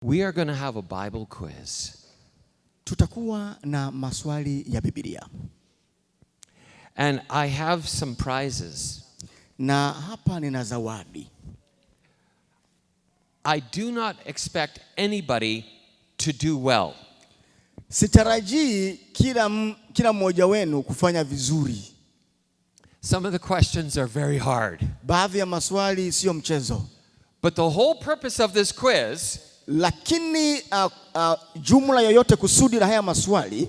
We are going to have a Bible quiz. Tutakuwa na maswali ya Biblia. And I have some prizes. Na hapa nina zawadi. I do not expect anybody to do well. Sitarajii kila mmoja wenu kufanya vizuri. Some of the questions are very hard. Baadhi ya maswali sio mchezo. But the whole purpose of this quiz lakini jumla yoyote kusudi la haya maswali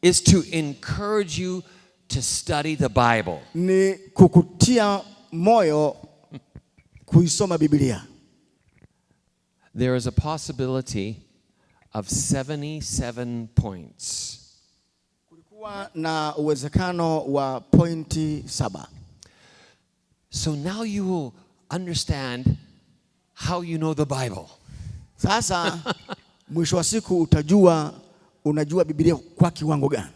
is to encourage you to study the Bible. Ni kukutia moyo kuisoma Biblia. There is a possibility of 77 points. Kulikuwa na uwezekano wa pointi 7. So now you will understand how you know the Bible. Sasa mwisho wa siku unajua Biblia kwa kiwango gani.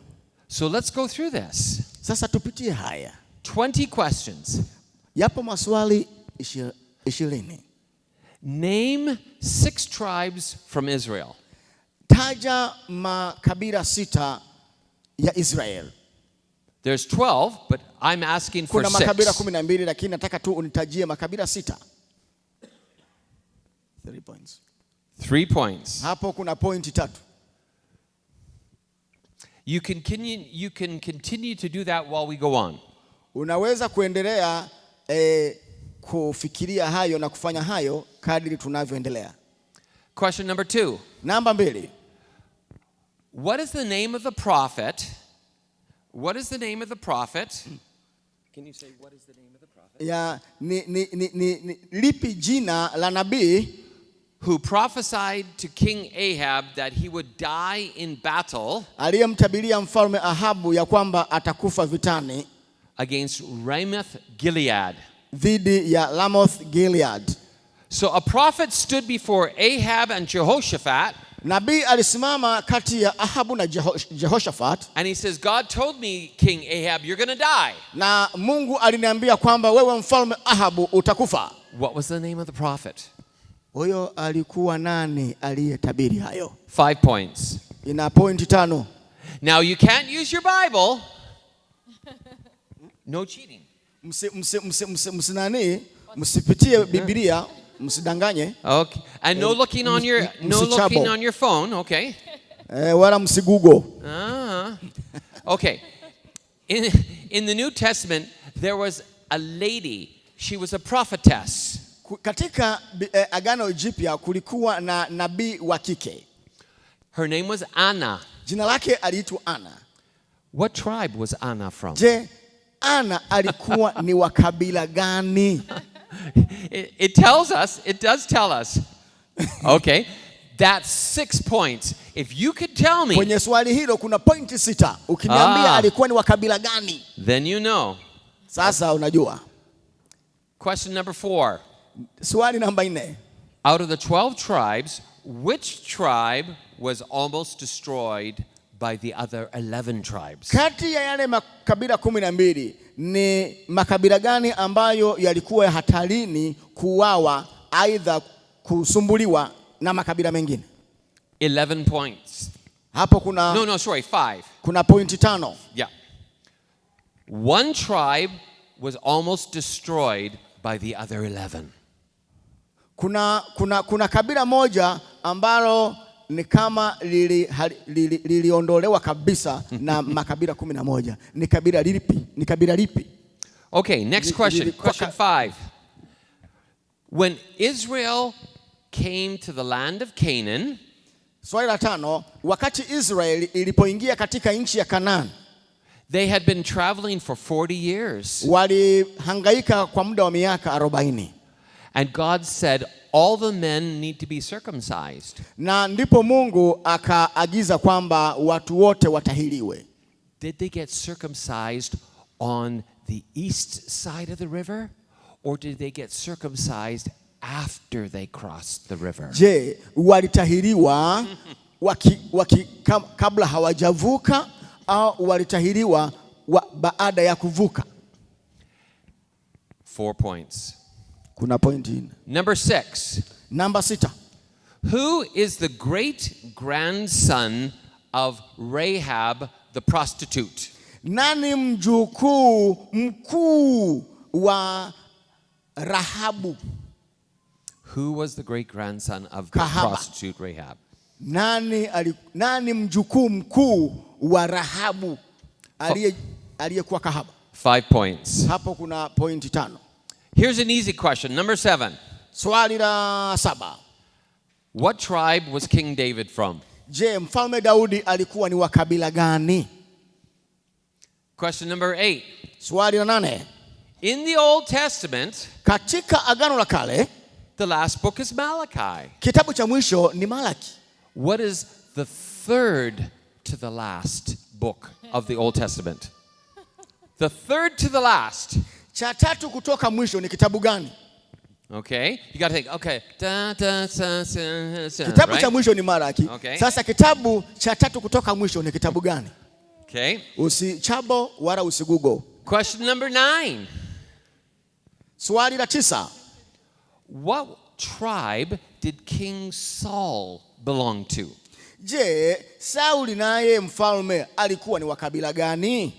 So let's go through this. Sasa tupitie haya. 20 questions. Yapo maswali 20. Name 6 tribes from Israel. Taja makabila 6 ya Israel. There's 12, but I'm asking for 6. Kuna makabila 12 lakini nataka tu unitajie makabila 6. 3 points. 3 points. Hapo kuna pointi 3. You can continue to do that while we go on. Unaweza kuendelea kufikiria hayo na kufanya hayo kadri tunavyoendelea. Question number 2. Namba 2. What is the name of the prophet? What is the name of the prophet? Can you say what is the name of the prophet? Ya lipi jina la nabii who prophesied to King Ahab that he would die in battle aliyemtabiria mfalme Ahabu ya kwamba atakufa vitani against Ramoth Gilead. Dhidi ya Ramoth Gilead. So a prophet stood before Ahab and Jehoshaphat. Nabii alisimama kati ya Ahabu na Jehoshaphat. And he says, God told me, King Ahab, you're going to die. Na Mungu aliniambia kwamba wewe mfalme Ahabu utakufa. What was the name of the prophet? Huyo alikuwa nani aliyetabiri hayo? 5 points. Ina pointi 5. Now you can't use your Bible. No cheating. Msipitie Biblia, msidanganye. Okay. And no looking on your phone, okay? Wala msigugo. Okay. In the New Testament there was a lady, she was a prophetess. Katika Agano Jipya kulikuwa na nabii wa kike. Her name was Anna. Jina lake aliitwa Anna. What tribe was Anna from? Je, Anna alikuwa ni wa kabila gani? It does tell us. Okay. That's 6 points. If you could tell me. Kwenye swali hilo kuna pointi 6. Ukiniambia alikuwa ni wa kabila gani? Then you know. Sasa unajua. Question number 4. Swali namba 4. Out of the 12 tribes, which tribe was almost destroyed by the other 11 tribes? Kati ya yale makabila 12 ni makabila gani ambayo yalikuwa hatarini kuuawa aidha kusumbuliwa na makabila mengine? 11 points. Hapo kuna 5. Kuna pointi 5. Yeah. One tribe was almost destroyed by the other 11. Kuna kabila moja ambalo ni kama liliondolewa kabisa na makabila 11. Ni kabila lipi? Okay, next question. Question 5. When Israel came to the land of Canaan, swali la 5, wakati Israel ilipoingia katika nchi ya Kanaan, they had been traveling for 40 years. Walihangaika kwa muda wa miaka 40. And God said all the men need to be circumcised. Na ndipo Mungu akaagiza kwamba watu wote watahiriwe. Did they get circumcised on the east side of the river, or did they get circumcised after they crossed the river? Je, walitahiriwa kabla hawajavuka au walitahiriwa baada ya kuvuka? 4 points. Kuna pointi. Number 6. Namba 6. Who is the great grandson of Rahab the prostitute? Nani mjukuu mkuu wa Rahabu? Who was the great grandson of the Kahaba. prostitute Rahab? Nani mjukuu mkuu wa Rahabu aliyekuwa kahaba? 5 points. Hapo kuna pointi 5. Here's an easy question. Number 7. Swali la 7. What tribe was King David from? Je, mfalme Daudi alikuwa ni wa kabila gani? Question number 8. Swali la 8. In the Old Testament, Katika Agano la Kale, the last book is Malachi. kitabu cha mwisho ni Malaki. What is the third to the last book of the Old Testament? The third to the last. Cha tatu kutoka mwisho ni kitabu gani? Okay, you got to think. Okay, Kitabu right? cha mwisho ni Malaki. Okay. Sasa kitabu cha tatu kutoka mwisho ni kitabu gani? Okay. Usichabo wala usigugo. Question number 9. Swali la 9. What tribe did King Saul belong to? Je, Sauli naye mfalme alikuwa ni wa kabila gani?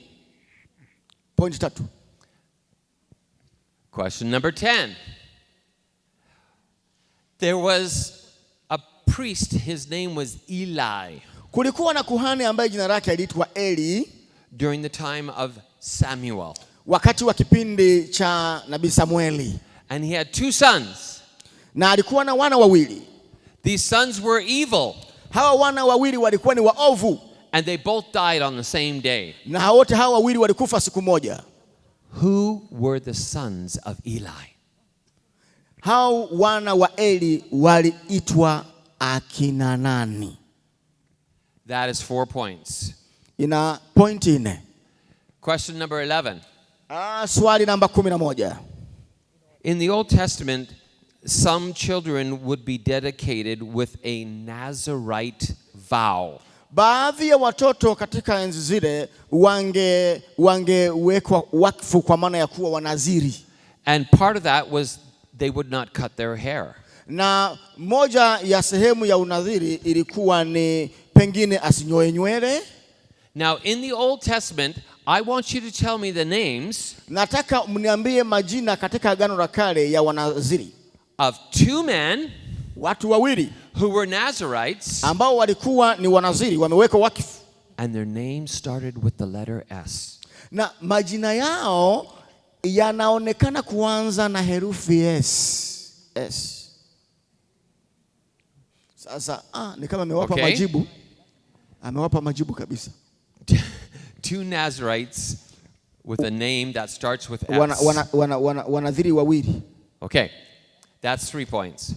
Point 3. Question number 10. There was a priest, his name was Eli, Kulikuwa na kuhani ambaye jina lake aliitwa Eli during the time of Samuel. wakati wa kipindi cha Nabii Samueli, And he had 2 sons. na alikuwa na wana wawili. These sons were evil, Hawa wana wawili walikuwa ni waovu, and they both died on the same day. na wote hawa wawili walikufa siku moja. Who were the sons of Eli? Hao wana wa Eli waliitwa akina nani? That is 4 points. Ina pointi 4. Question number 11. Swali namba 11. In the Old Testament, some children would be dedicated with a Nazirite vow. Baadhi ya watoto katika enzi zile wangewekwa wakfu kwa maana ya kuwa wanaziri. And part of that was they would not cut their hair. Na moja ya sehemu ya unadhiri ilikuwa ni pengine asinyoe nywele. Now, in the Old Testament, I want you to tell me the names Nataka mniambie majina katika Agano la Kale ya wanaziri. of 2 men Watu wawili who were Nazirites, ambao walikuwa ni wanaziri, wamewekwa wakfu. and their names started with the letter S. Na majina yao yanaonekana kuanza na herufi S. Sasa ni kama amewapa Okay. majibu. Amewapa majibu kabisa. 2 Nazirites with a name that starts with S. Wanadhiri wawili. Okay, that's 3 points.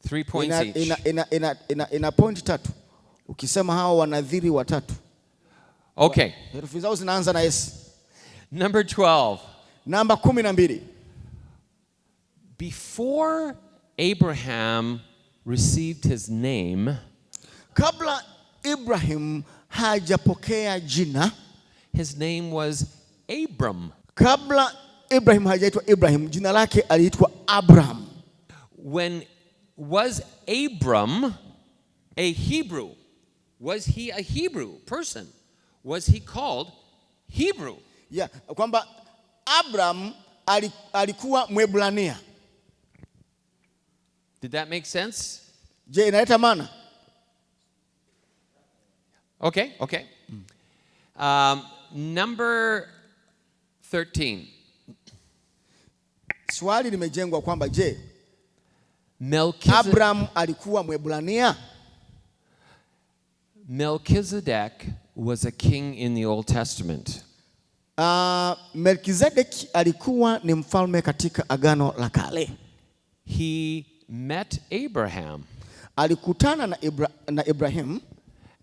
3 points each. Ina point 3. Ukisema hao wanadhiri watatu. Okay, Herufi zao zinaanza na S. number 12. Namba 12. Before Abraham received his name, Kabla Ibrahim hajapokea jina, his name was Abram. kabla Ibrahim hajaitwa Ibrahim, jina lake aliitwa Abram. Was Abram a Hebrew? Was he a Hebrew person? Was he called Hebrew? Yeah, kwamba Abram alikuwa Mwebrania. Did that make sense? Je, inaleta maana? Okay. Number 13. Swali limejengwa kwamba je, Melchizedek alikuwa Mwebrania? Melchizedek was a king in the Old Testament. Melkizedek alikuwa ni mfalme katika Agano la Kale. He met Abraham. Alikutana na Ibrahim,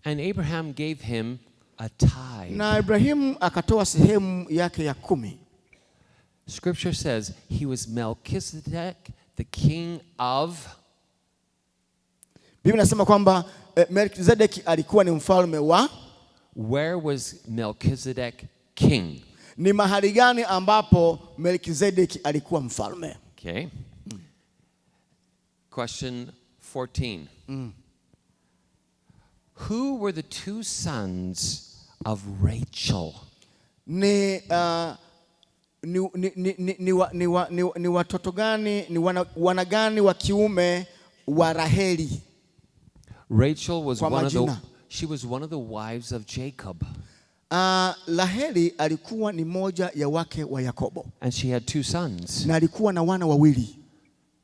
and Abraham gave him a tithe. na Ibrahim akatoa sehemu yake ya 10. Scripture says he was Melchizedek, the king of. Biblia inasema kwamba Melkizedek alikuwa ni mfalme wa. Where was Melchizedek king? Ni mahali gani ambapo Melkizedek alikuwa mfalme? Okay. Question 14. Who were the two sons of Rachel? Ni watoto gani, ni wana gani wa kiume wa Raheli? Rachel was she was one of the wives of Jacob. Raheli alikuwa ni moja ya wake wa Yakobo. And she had two sons. Na alikuwa na wana wawili.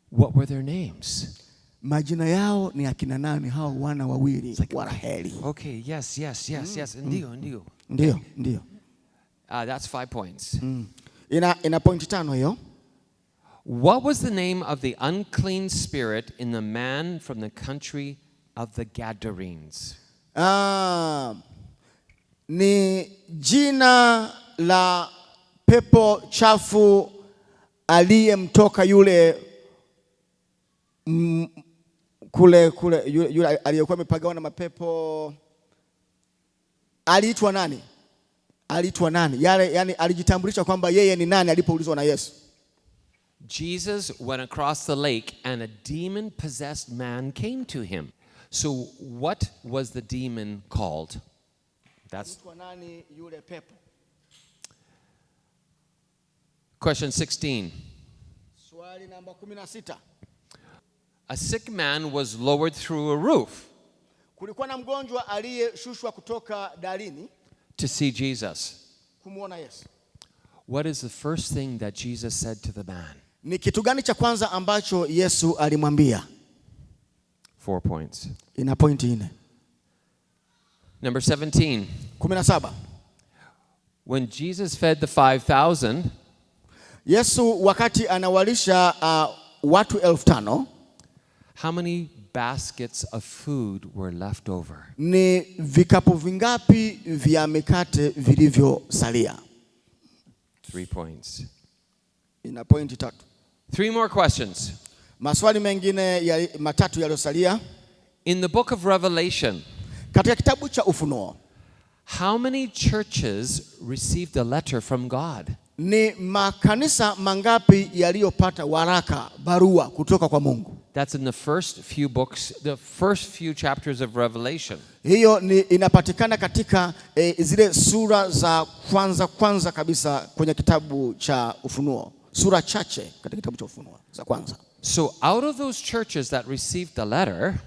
What were their names? Majina yao ni akina nani hao wana wawili wa Raheli? Okay, yes. Ndio. Ndio. That's 5 points. Ina point 5 hiyo. What was the name of the unclean spirit in the man from the country of the Gadarenes? Ni jina la pepo chafu aliyemtoka yule kule yule aliyekuwa amepagawa na mapepo. Aliitwa nani? Yani alijitambulisha kwamba yeye ni nani alipoulizwa na Yesu. Jesus went across the lake and a demon-possessed man came to him. So what was the demon called? That's nani yule pepo. Question 16. Swali namba 16. A sick man was lowered through a roof. Kulikuwa na mgonjwa aliyeshushwa kutoka darini to see Jesus. Kumuona Yesu. What is the first thing that Jesus said to the man? Ni kitu gani cha kwanza ambacho Yesu alimwambia? 4 points. Ina point 4. Number 17. 17. When Jesus fed the 5,000, Yesu wakati anawalisha watu 5,000, how many baskets of food were left over? Ni vikapu vingapi vya mikate vilivyosalia? 3 points. Ina point 3. 3 more questions. Maswali mengine matatu yaliyosalia. In the book of Revelation, katika kitabu cha Ufunuo, how many churches received a letter from God? Ni makanisa mangapi yaliyopata waraka, barua kutoka kwa Mungu? That's in the first few books, the first few chapters of Revelation. Hiyo ni inapatikana katika zile sura za kwanza kabisa kwenye kitabu cha Ufunuo. Sura chache katika kitabu cha Ufunuo za kwanza. So out of those churches that received the letter,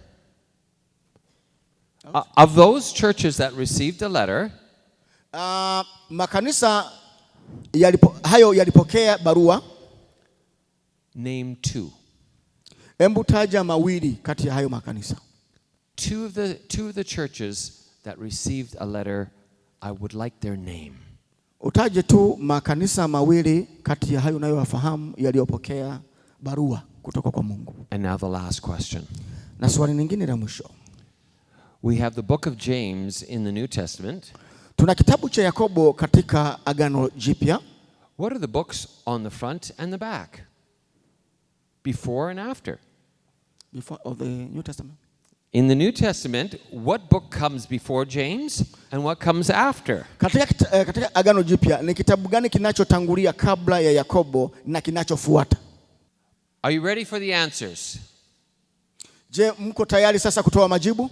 of those churches that received the letter, makanisa hayo yalipokea barua. Name 2. Hebu taja mawili kati ya hayo makanisa. Two of the churches that received a letter, I would like their name. Utaje tu makanisa mawili kati ya hayo unayowafahamu yaliyopokea barua kutoka kwa Mungu. And now the last question. Na swali lingine la mwisho. We have the book of James in the New Testament. Tuna kitabu cha Yakobo katika Agano Jipya. What are the books on the front and the back? Before and after? Before of the New Testament. In the New Testament, what book comes before James and what comes after? Katika Agano Jipya ni kitabu gani kinachotangulia kabla ya Yakobo na kinachofuata? Are you ready for the answers? Je, mko tayari sasa kutoa majibu?